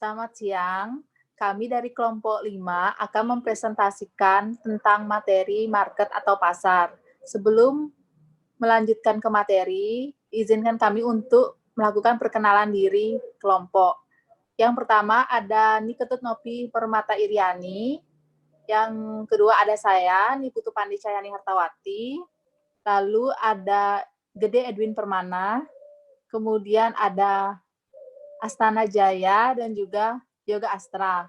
Selamat siang. Kami dari kelompok 5 akan mempresentasikan tentang materi market atau pasar. Sebelum melanjutkan ke materi, izinkan kami untuk melakukan perkenalan diri kelompok. Yang pertama ada Niketut Nopi Permata Iriani. Yang kedua ada saya, Niputu Pandi Cahyani Hartawati. Lalu ada Gede Edwin Permana. Kemudian ada Astana Jaya dan juga Yoga Astra.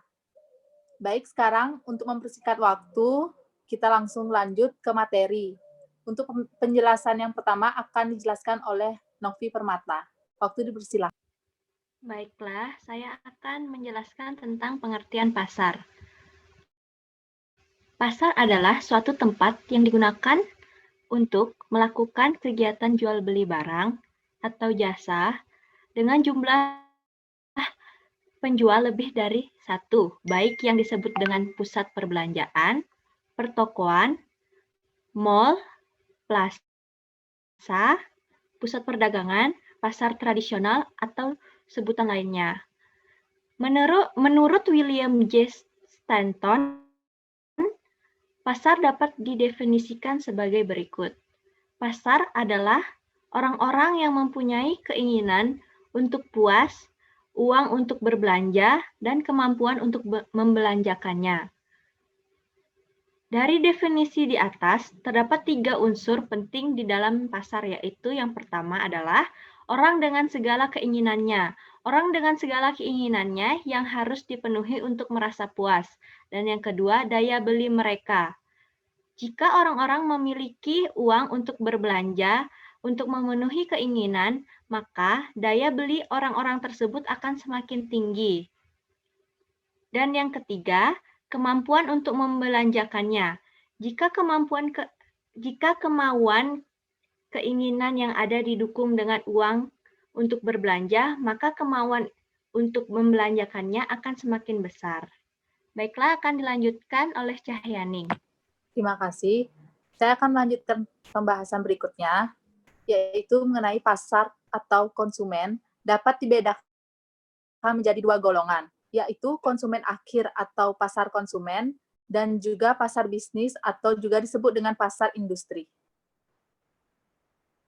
Baik, sekarang untuk mempersingkat waktu, kita langsung lanjut ke materi. Untuk penjelasan yang pertama akan dijelaskan oleh Novi Permata. Waktu dipersilakan. Baiklah, saya akan menjelaskan tentang pengertian pasar. Pasar adalah suatu tempat yang digunakan untuk melakukan kegiatan jual beli barang atau jasa dengan jumlah penjual lebih dari satu, baik yang disebut dengan pusat perbelanjaan, pertokoan, mall, plaza, pusat perdagangan, pasar tradisional, atau sebutan lainnya. Menurut William J. Stanton, pasar dapat didefinisikan sebagai berikut. Pasar adalah orang-orang yang mempunyai keinginan untuk puas, uang untuk berbelanja, dan kemampuan untuk membelanjakannya. Dari definisi di atas, terdapat 3 unsur penting di dalam pasar, yaitu yang pertama adalah orang dengan segala keinginannya. Orang dengan segala keinginannya yang harus dipenuhi untuk merasa puas. Dan yang kedua, daya beli mereka. Jika orang-orang memiliki uang untuk berbelanja, untuk memenuhi keinginan, maka daya beli orang-orang tersebut akan semakin tinggi. Dan yang ketiga, kemampuan untuk membelanjakannya. Jika kemauan keinginan yang ada didukung dengan uang untuk berbelanja, maka kemauan untuk membelanjakannya akan semakin besar. Baiklah, akan dilanjutkan oleh Cahyani. Terima kasih. Saya akan melanjutkan pembahasan berikutnya, yaitu mengenai pasar atau konsumen dapat dibedakan menjadi 2 golongan, yaitu konsumen akhir atau pasar konsumen, dan juga pasar bisnis atau juga disebut dengan pasar industri.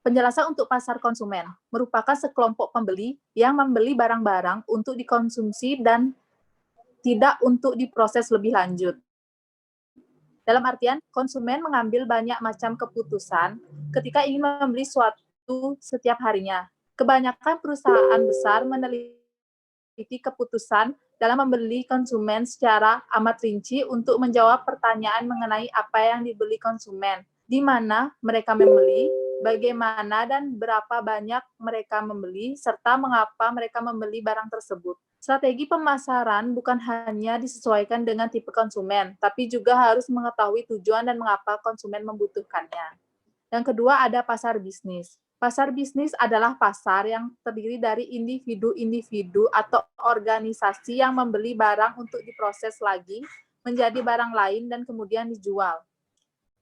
Penjelasan untuk pasar konsumen merupakan sekelompok pembeli yang membeli barang-barang untuk dikonsumsi dan tidak untuk diproses lebih lanjut. Dalam artian, konsumen mengambil banyak macam keputusan ketika ingin membeli suatu setiap harinya. Kebanyakan perusahaan besar meneliti keputusan dalam membeli konsumen secara amat rinci untuk menjawab pertanyaan mengenai apa yang dibeli konsumen, di mana mereka membeli, bagaimana dan berapa banyak mereka membeli, serta mengapa mereka membeli barang tersebut. Strategi pemasaran bukan hanya disesuaikan dengan tipe konsumen, tapi juga harus mengetahui tujuan dan mengapa konsumen membutuhkannya. Yang kedua ada pasar bisnis. Pasar bisnis adalah pasar yang terdiri dari individu-individu atau organisasi yang membeli barang untuk diproses lagi menjadi barang lain dan kemudian dijual.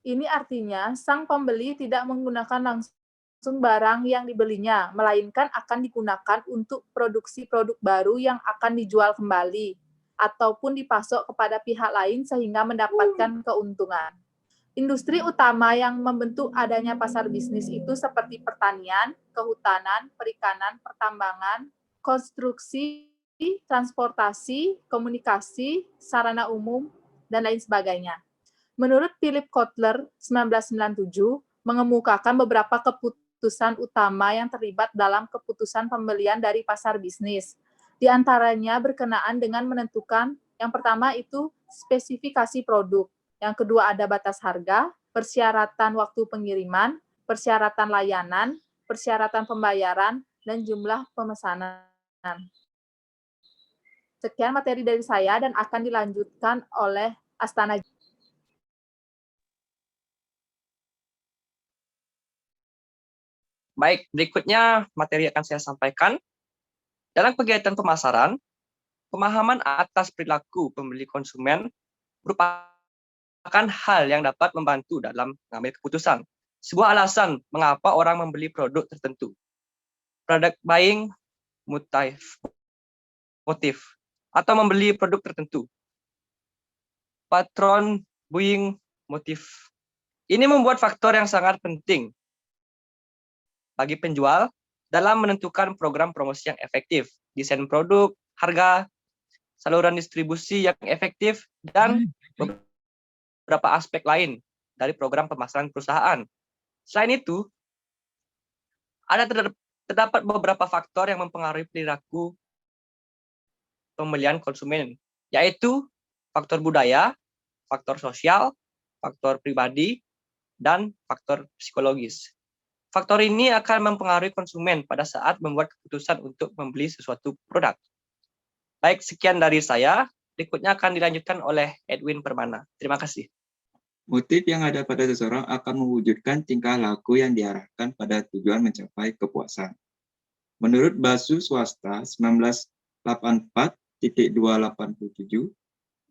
Ini artinya sang pembeli tidak menggunakan langsung barang yang dibelinya, melainkan akan digunakan untuk produksi produk baru yang akan dijual kembali ataupun dipasok kepada pihak lain sehingga mendapatkan keuntungan. Industri utama yang membentuk adanya pasar bisnis itu seperti pertanian, kehutanan, perikanan, pertambangan, konstruksi, transportasi, komunikasi, sarana umum, dan lain sebagainya. Menurut Philip Kotler 1997, mengemukakan beberapa keputusan utama yang terlibat dalam keputusan pembelian dari pasar bisnis. Di antaranya berkenaan dengan menentukan, yang pertama itu spesifikasi produk, yang kedua ada batas harga, persyaratan waktu pengiriman, persyaratan layanan, persyaratan pembayaran, dan jumlah pemesanan. Sekian materi dari saya dan akan dilanjutkan oleh Astana. Baik, berikutnya materi akan saya sampaikan. Dalam kegiatan pemasaran, pemahaman atas perilaku pembeli konsumen merupakan hal yang dapat membantu dalam mengambil keputusan. Sebuah alasan mengapa orang membeli produk tertentu. Product buying motif. atau membeli produk tertentu. Patron buying motif. Ini membuat faktor yang sangat penting bagi penjual dalam menentukan program promosi yang efektif, desain produk, harga, saluran distribusi yang efektif, dan beberapa aspek lain dari program pemasaran perusahaan. Selain itu, terdapat beberapa faktor yang mempengaruhi perilaku pembelian konsumen, yaitu faktor budaya, faktor sosial, faktor pribadi, dan faktor psikologis. Faktor ini akan mempengaruhi konsumen pada saat membuat keputusan untuk membeli sesuatu produk. Baik, sekian dari saya. Berikutnya akan dilanjutkan oleh Edwin Permana. Terima kasih. Motif yang ada pada seseorang akan mewujudkan tingkah laku yang diarahkan pada tujuan mencapai kepuasan. Menurut Basu Swasta 1984.287,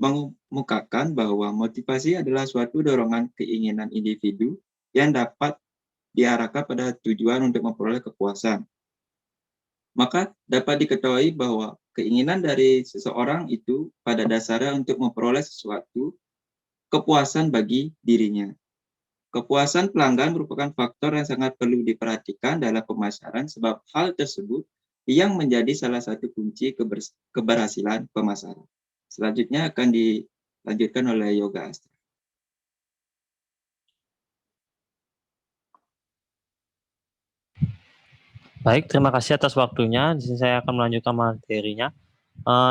mengemukakan bahwa motivasi adalah suatu dorongan keinginan individu yang dapat diarahkan pada tujuan untuk memperoleh kepuasan. Maka dapat diketahui bahwa keinginan dari seseorang itu pada dasarnya untuk memperoleh sesuatu kepuasan bagi dirinya. Kepuasan pelanggan merupakan faktor yang sangat perlu diperhatikan dalam pemasaran sebab hal tersebut yang menjadi salah satu kunci keberhasilan pemasaran. Selanjutnya akan dilanjutkan oleh Yoga Astra. Baik, terima kasih atas waktunya. Di sini saya akan melanjutkan materinya.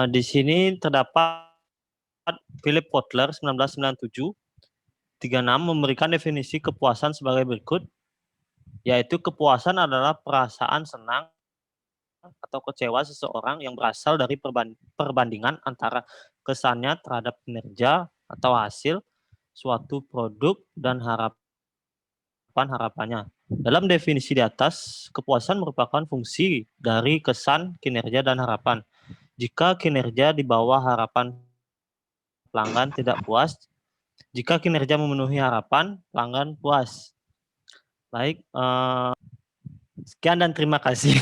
Di sini terdapat Philip Kotler 1997 memberikan definisi kepuasan sebagai berikut, yaitu kepuasan adalah perasaan senang atau kecewa seseorang yang berasal dari perbandingan antara kesannya terhadap kinerja atau hasil suatu produk dan harapannya. Dalam definisi di atas, kepuasan merupakan fungsi dari kesan, kinerja, dan harapan. Jika kinerja di bawah harapan, pelanggan tidak puas. Jika kinerja memenuhi harapan, pelanggan puas. Baik, sekian dan terima kasih.